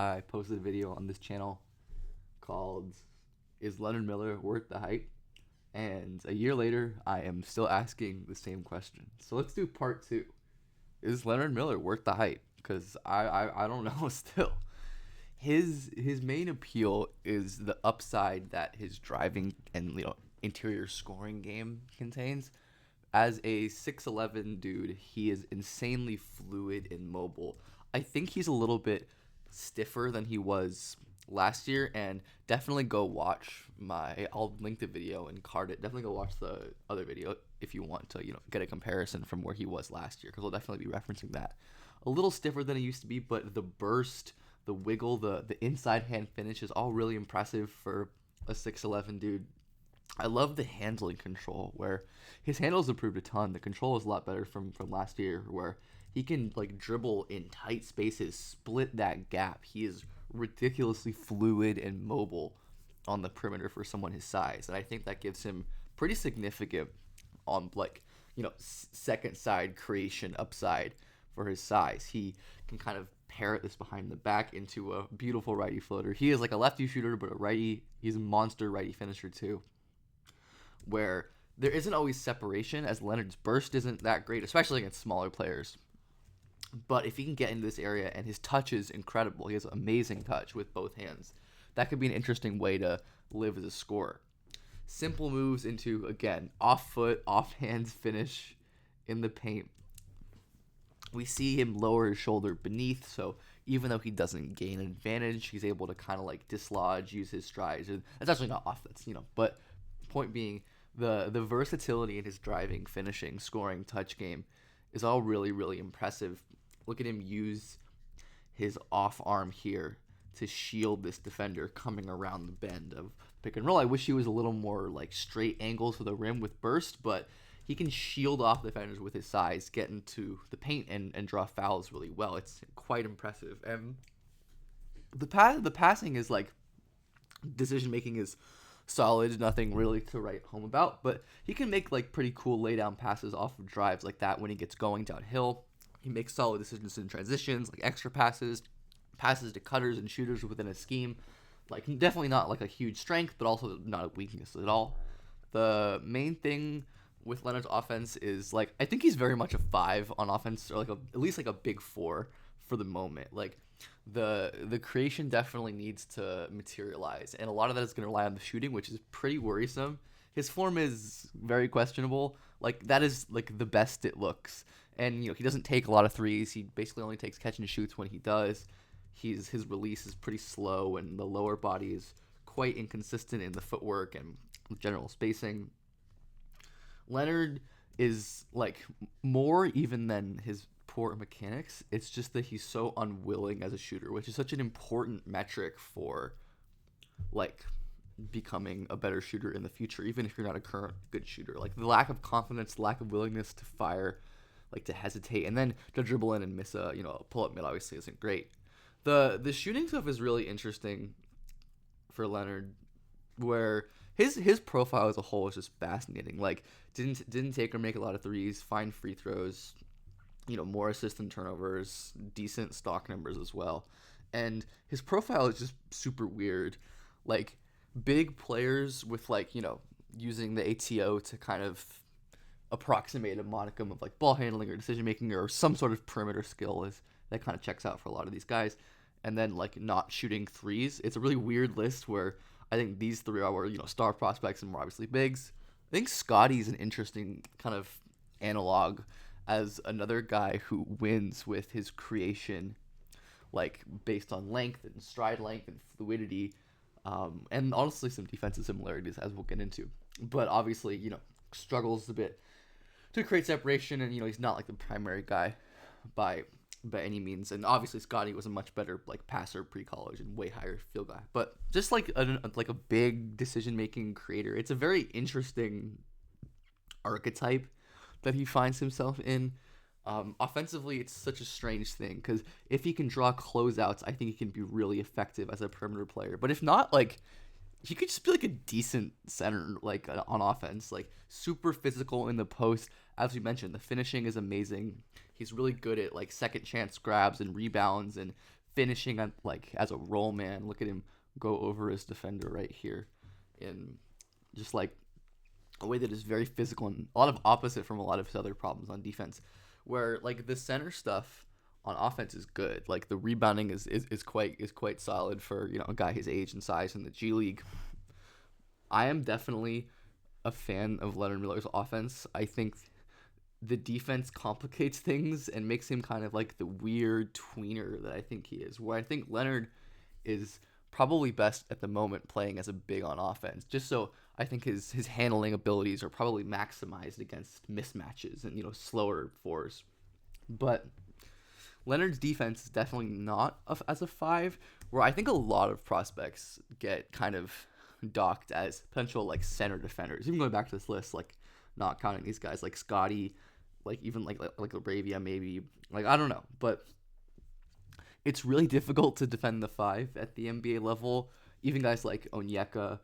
I posted a video on this channel called "Is Leonard Miller Worth the Hype?" And a year later, I am still asking the same question. So let's do part two. Is Leonard Miller worth the hype? Because I don't know still. His main appeal is the upside that his driving and interior scoring game contains. As a 6'11" dude, he is insanely fluid and mobile. I think he's a little bit stiffer than he was last year, and definitely go watch I'll link the video and card it. Definitely go watch the other video if you want to, get a comparison from where he was last year, because we'll definitely be referencing that. A little stiffer than he used to be, but the burst, the wiggle, the inside hand finish is all really impressive for a 6'11" dude. I love the handling control, where his handles improved a ton. The control is a lot better from last year, where he can dribble in tight spaces, split that gap. He is ridiculously fluid and mobile on the perimeter for someone his size, and I think that gives him pretty significant on second side creation upside for his size. He can kind of parrot this behind the back into a beautiful righty floater. He is like a lefty shooter, but a righty. He's a monster righty finisher too, where there isn't always separation, as Leonard's burst isn't that great, especially against smaller players. But if he can get into this area, and his touch is incredible, he has amazing touch with both hands, that could be an interesting way to live as a scorer. Simple moves into, again, off foot, off hands finish in the paint. We see him lower his shoulder beneath, so even though he doesn't gain an advantage, he's able to kind of dislodge, use his strides. That's actually not offense, but point being, the versatility in his driving, finishing, scoring, touch game is all really, really impressive. Look at him use his off arm here to shield this defender coming around the bend of pick and roll. I wish he was a little more straight angles to the rim with burst, but he can shield off defenders with his size, get into the paint, and draw fouls really well. It's quite impressive. And the passing is decision making is solid, nothing really to write home about, but he can make pretty cool lay down passes off of drives like that when he gets going downhill. He makes solid decisions in transitions, extra passes to cutters and shooters within a scheme. Definitely not a huge strength, but also not a weakness at all. The main thing with Leonard's offense is I think he's very much a 5 on offense, or at least a big 4 for the moment. The creation definitely needs to materialize, and a lot of that is going to rely on the shooting, which is pretty worrisome. His form is very questionable. That is the best it looks, and he doesn't take a lot of threes. He basically only takes catch and shoots when he does. His release is pretty slow, and the lower body is quite inconsistent in the footwork and general spacing. Leonard is more even than his poor mechanics. It's just that he's so unwilling as a shooter, which is such an important metric for becoming a better shooter in the future, even if you're not a current good shooter. The lack of confidence, lack of willingness to fire, to hesitate, and then to dribble in and miss a pull up mid obviously isn't great. The shooting stuff is really interesting for Leonard, where his profile as a whole is just fascinating. Didn't take or make a lot of threes, fine free throws, more assists than turnovers, decent stock numbers as well. And his profile is just super weird. Big players with using the ATO to kind of approximate a modicum of ball handling or decision making or some sort of perimeter skill is that kind of checks out for a lot of these guys. And then not shooting threes. It's a really weird list where I think these three are star prospects and more obviously bigs. I think Scotty's an interesting kind of analog as another guy who wins with his creation, based on length and stride length and fluidity, and honestly some defensive similarities, as we'll get into. But obviously, struggles a bit to create separation, and he's not the primary guy by any means. And obviously Scotty was a much better passer pre-college and way higher field guy. But just a big decision-making creator. It's a very interesting archetype that he finds himself in. Offensively, it's such a strange thing, because if he can draw closeouts, I think he can be really effective as a perimeter player. But if not, he could just be a decent center, on offense, super physical in the post. As we mentioned, the finishing is amazing. He's really good at second chance grabs and rebounds and finishing on like as a roll man. Look at him go over his defender right here, in just like a way that is very physical and a lot of opposite from a lot of his other problems on defense, where like the center stuff on offense is good. Like the rebounding is quite solid for, you know, a guy his age and size in the G League. I am definitely a fan of Leonard Miller's offense. I think the defense complicates things and makes him kind of like the weird tweener that I think he is. Where I think Leonard is probably best at the moment playing as a big on offense. Just so I think his handling abilities are probably maximized against mismatches and, you know, slower fours. But Leonard's defense is definitely not as a 5, where I think a lot of prospects get kind of docked as potential like center defenders. Even going back to this list, like not counting these guys like Scotty, like even like Labravia maybe, like I don't know, but it's really difficult to defend the 5 at the NBA level. Even guys like Onyeka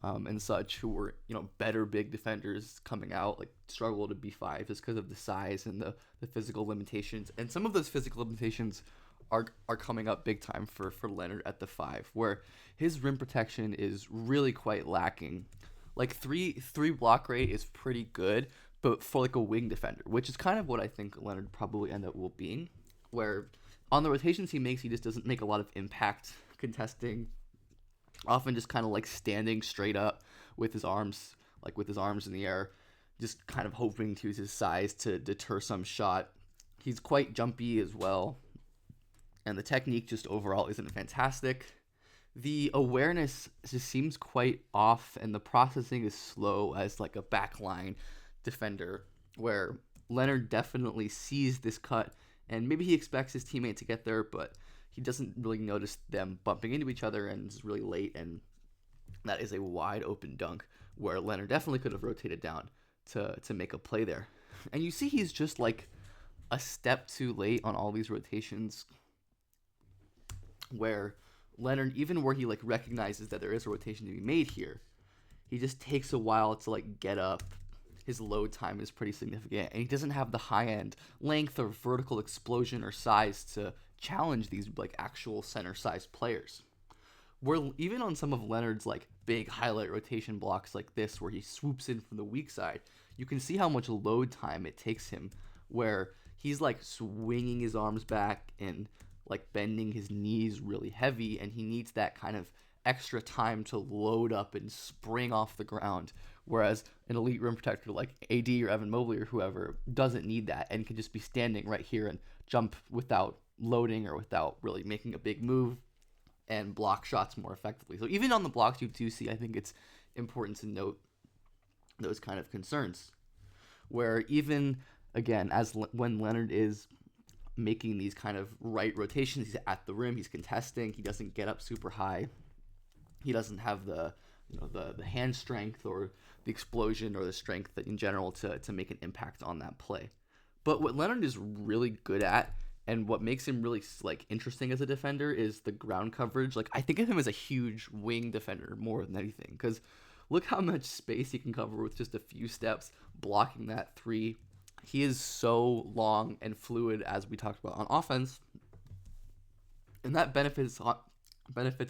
and such, who were, you know, better big defenders coming out, like struggle to be 5 just because of the size and the physical limitations. And some of those physical limitations are coming up big time for Leonard at the 5, where his rim protection is really quite lacking. Like three block rate is pretty good, but for like a wing defender, which is kind of what I think Leonard probably end up will being, where on the rotations he makes, he just doesn't make a lot of impact contesting, often just kind of like standing straight up with his arms in the air, just kind of hoping to use his size to deter some shot. He's quite jumpy as well, and the technique just overall isn't fantastic. The awareness just seems quite off, and the processing is slow as like a backline defender, where Leonard definitely sees this cut, and maybe he expects his teammate to get there, but he doesn't really notice them bumping into each other, and it's really late, and that is a wide open dunk where Leonard definitely could have rotated down to make a play there. And you see he's just like a step too late on all these rotations, where Leonard, even where he like recognizes that there is a rotation to be made here, he just takes a while to like get up. His load time is pretty significant, and he doesn't have the high end length or vertical explosion or size to challenge these like actual center size players. Where even on some of Leonard's like big highlight rotation blocks like this, where he swoops in from the weak side, you can see how much load time it takes him, where he's like swinging his arms back and like bending his knees really heavy, and he needs that kind of extra time to load up and spring off the ground, whereas an elite rim protector like AD or Evan Mobley or whoever doesn't need that and can just be standing right here and jump without loading or without really making a big move and block shots more effectively. So even on the blocks you do see, I think it's important to note those kind of concerns, where even again, when Leonard is making these kind of right rotations, he's at the rim, he's contesting, he doesn't get up super high, he doesn't have the hand strength or the explosion or the strength that in general to make an impact on that play. But what Leonard is really good at, and what makes him really like interesting as a defender, is the ground coverage. Like I think of him as a huge wing defender more than anything, because look how much space he can cover with just a few steps blocking that 3. He is so long and fluid, as we talked about on offense, and that benefits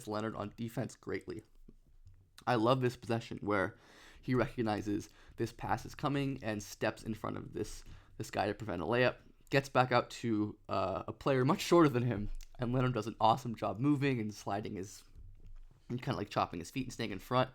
Leonard on defense greatly. I love this possession where he recognizes this pass is coming and steps in front of this guy to prevent a layup, gets back out to a player much shorter than him, and Leonard does an awesome job moving and sliding and kind of like chopping his feet and staying in front,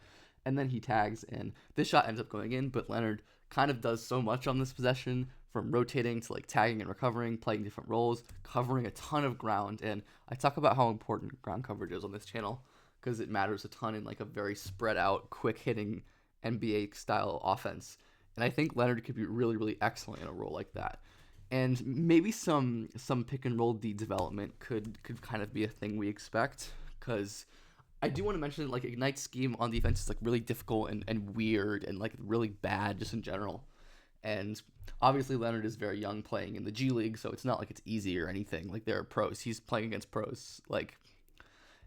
and then he tags, and this shot ends up going in, but Leonard kind of does so much on this possession, from rotating to like tagging and recovering, playing different roles, covering a ton of ground. And I talk about how important ground coverage is on this channel because it matters a ton in like a very spread out, quick hitting NBA style offense. And I think Leonard could be really, really excellent in a role like that. And maybe some pick and roll D development could kind of be a thing we expect, because I do want to mention like Ignite's scheme on defense is like really difficult and weird and like really bad just in general. And obviously Leonard is very young playing in the G League, so it's not like it's easy or anything. Like there are pros. He's playing against pros, like,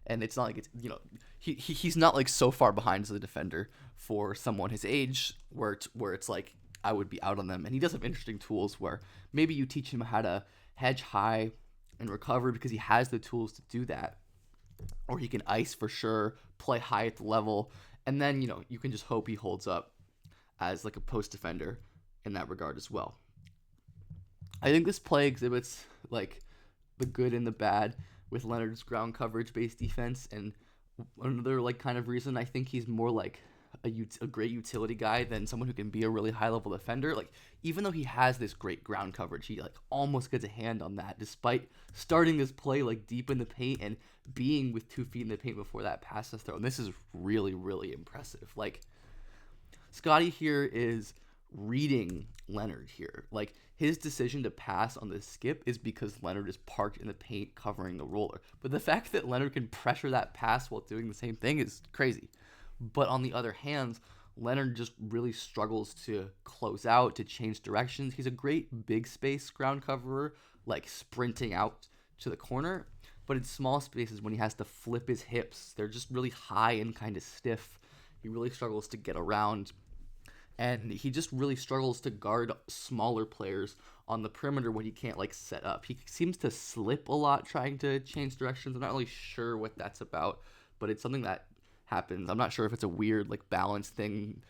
and it's not like it's, you know, he's not like so far behind as a defender for someone his age where it's like I would be out on them. And he does have interesting tools where maybe you teach him how to hedge high and recover because he has the tools to do that. Or he can ice for sure, play high at the level, and then, you can just hope he holds up as like a post defender in that regard as well. I think this play exhibits like the good and the bad with Leonard's ground coverage based defense, and another like kind of reason I think he's more like a great utility guy than someone who can be a really high level defender. Like, even though he has this great ground coverage, he like almost gets a hand on that despite starting this play like deep in the paint and being with 2 feet in the paint before that pass is thrown. This is really, really impressive. Like, Scotty here is reading Leonard here. Like, his decision to pass on the skip is because Leonard is parked in the paint covering the roller. But the fact that Leonard can pressure that pass while doing the same thing is crazy. But on the other hand, Leonard just really struggles to close out, to change directions. He's a great big space ground coverer, like sprinting out to the corner. But in small spaces, when he has to flip his hips, they're just really high and kind of stiff. He really struggles to get around. And he just really struggles to guard smaller players on the perimeter when he can't like set up. He seems to slip a lot trying to change directions. I'm not really sure what that's about, but it's something that happens. I'm not sure if it's a weird like balance thing,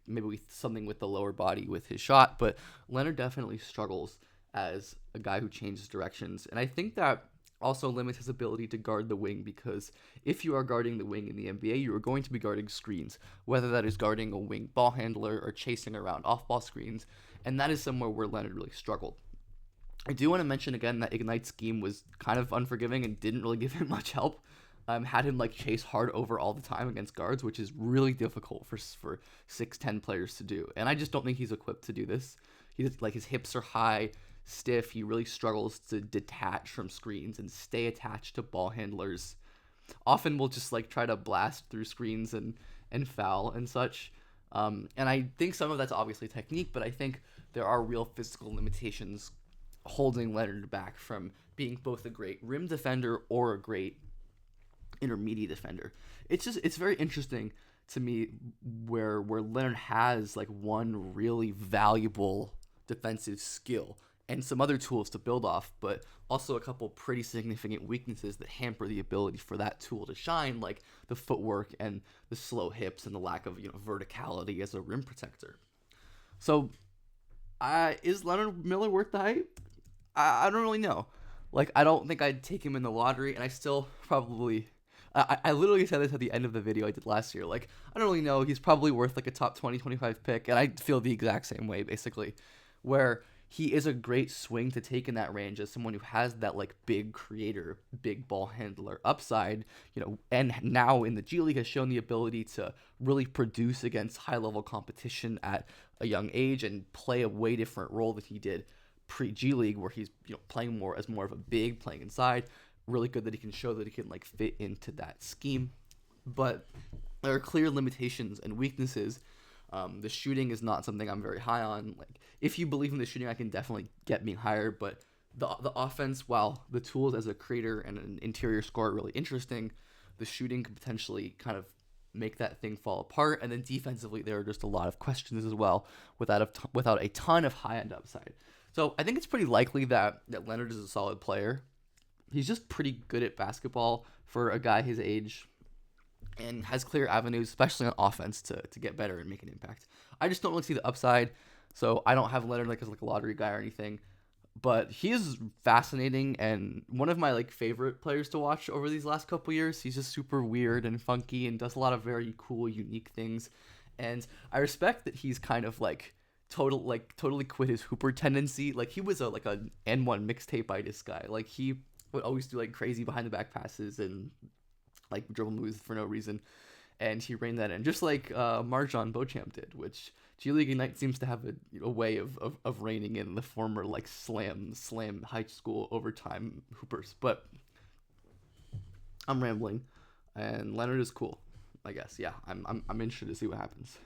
maybe something with the lower body with his shot, but Leonard definitely struggles as a guy who changes directions. And I think that also limits his ability to guard the wing, because if you are guarding the wing in the NBA, you are going to be guarding screens, whether that is guarding a wing ball handler or chasing around off-ball screens, and that is somewhere where Leonard really struggled. I do want to mention again that Ignite's scheme was kind of unforgiving and didn't really give him much help. Had him like chase hard over all the time against guards, which is really difficult for 6'10" players to do, and I just don't think he's equipped to do this. He's like, his hips are high, stiff. He really struggles to detach from screens and stay attached to ball handlers. Often will just like try to blast through screens and foul and such. And I think some of that's obviously technique, but I think there are real physical limitations holding Leonard back from being both a great rim defender or a great intermediate defender. It's very interesting to me where Leonard has like one really valuable defensive skill and some other tools to build off, but also a couple pretty significant weaknesses that hamper the ability for that tool to shine, like the footwork and the slow hips and the lack of verticality as a rim protector. So, is Leonard Miller worth the hype? I don't really know. Like, I don't think I'd take him in the lottery, and I still probably. I literally said this at the end of the video I did last year. Like, I don't really know. He's probably worth like a top 20, 25 pick, and I feel the exact same way, basically, where he is a great swing to take in that range as someone who has that like big creator, big ball handler upside, and now in the G League has shown the ability to really produce against high level competition at a young age and play a way different role than he did pre-G League, where he's playing more as more of a big, playing inside. Really good that he can show that he can like fit into that scheme, but there are clear limitations and weaknesses. The shooting is not something I'm very high on. Like, if you believe in the shooting, I can definitely get me higher, but the offense, while the tools as a creator and an interior scorer are really interesting, the shooting could potentially kind of make that thing fall apart. And then defensively, there are just a lot of questions as well without a ton of high end upside. So I think it's pretty likely that Leonard is a solid player. He's just pretty good at basketball for a guy his age and has clear avenues, especially on offense, to get better and make an impact. I just don't really see the upside, so I don't have Leonard like as like a lottery guy or anything. But he is fascinating and one of my like favorite players to watch over these last couple years. He's just super weird and funky and does a lot of very cool, unique things. And I respect that he's kind of like totally quit his hooper tendency. Like, he was a N1 mixtape-itis guy. Like, he would always do like crazy behind the back passes and like dribble moves for no reason, and he reined that in, just like Marjan Beauchamp did, which G League Ignite seems to have a way of reining in the former like slam high school overtime hoopers. But I'm rambling, and Leonard is cool, I guess. Yeah, I'm interested to see what happens.